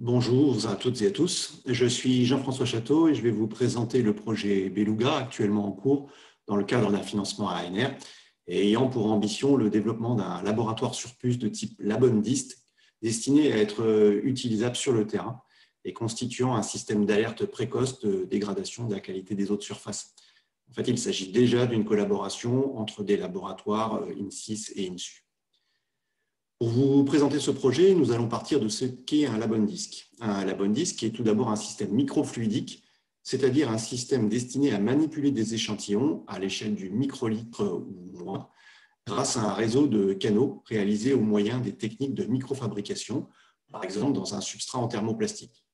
Bonjour à toutes et à tous, je suis Jean-François Château et je vais vous présenter le projet Beluga actuellement en cours dans le cadre d'un financement ANR et ayant pour ambition le développement d'un laboratoire sur puce de type LabonDist destiné à être utilisable sur le terrain et constituant un système d'alerte précoce de dégradation de la qualité des eaux de surface. En fait, il s'agit déjà d'une collaboration entre des laboratoires INSIS et INSU. Pour vous présenter ce projet, nous allons partir de ce qu'est un LabonDisc. Un LabonDisc est tout d'abord un système microfluidique, c'est-à-dire un système destiné à manipuler des échantillons à l'échelle du microlitre ou moins, grâce à un réseau de canaux réalisés au moyen des techniques de microfabrication, par exemple dans un substrat en thermoplastique.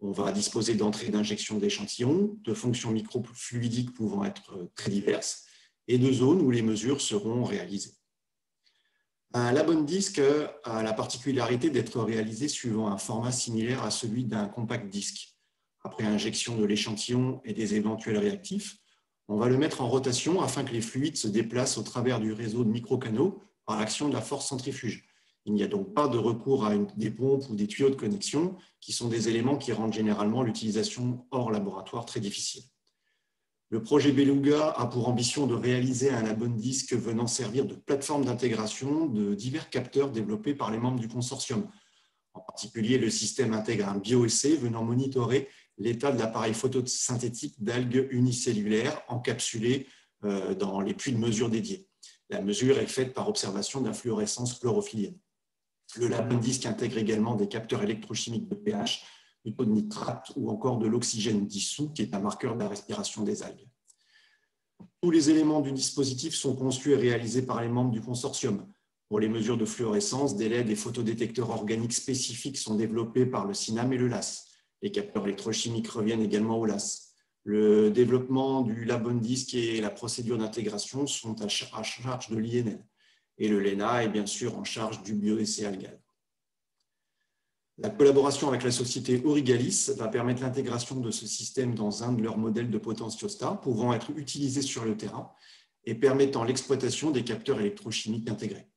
On va disposer d'entrées d'injection d'échantillons, de fonctions microfluidiques pouvant être très diverses, et de zones où les mesures seront réalisées. Un LabonDisc a la particularité d'être réalisé suivant un format similaire à celui d'un compact disque. Après injection de l'échantillon et des éventuels réactifs, on va le mettre en rotation afin que les fluides se déplacent au travers du réseau de microcanaux par l'action de la force centrifuge. Il n'y a donc pas de recours à des pompes ou des tuyaux de connexion, qui sont des éléments qui rendent généralement l'utilisation hors laboratoire très difficile. Le projet Beluga a pour ambition de réaliser un LabonDisc venant servir de plateforme d'intégration de divers capteurs développés par les membres du consortium. En particulier, le système intègre un bioessai venant monitorer l'état de l'appareil photosynthétique d'algues unicellulaires encapsulées dans les puits de mesure dédiés. La mesure est faite par observation de la fluorescence chlorophyllienne. Le LabonDisc intègre également des capteurs électrochimiques de pH, du taux de nitrate ou encore de l'oxygène dissous, qui est un marqueur de la respiration des algues. Tous les éléments du dispositif sont conçus et réalisés par les membres du consortium. Pour les mesures de fluorescence, des LED et photodétecteurs organiques spécifiques sont développés par le CINAM et le LAS. Les capteurs électrochimiques reviennent également au LAS. Le développement du LabonDisc et la procédure d'intégration sont à charge de l'INL. Et le LENA est bien sûr en charge du bioessai algal. La collaboration avec la société Aurigalis va permettre l'intégration de ce système dans un de leurs modèles de potentiostat pouvant être utilisés sur le terrain et permettant l'exploitation des capteurs électrochimiques intégrés.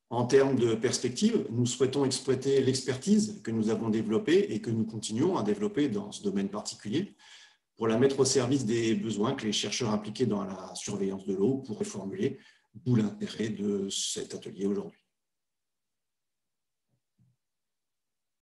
En termes de perspective, nous souhaitons exploiter l'expertise que nous avons développée et que nous continuons à développer dans ce domaine particulier pour la mettre au service des besoins que les chercheurs impliqués dans la surveillance de l'eau pourraient formuler, d'où l'intérêt de cet atelier aujourd'hui.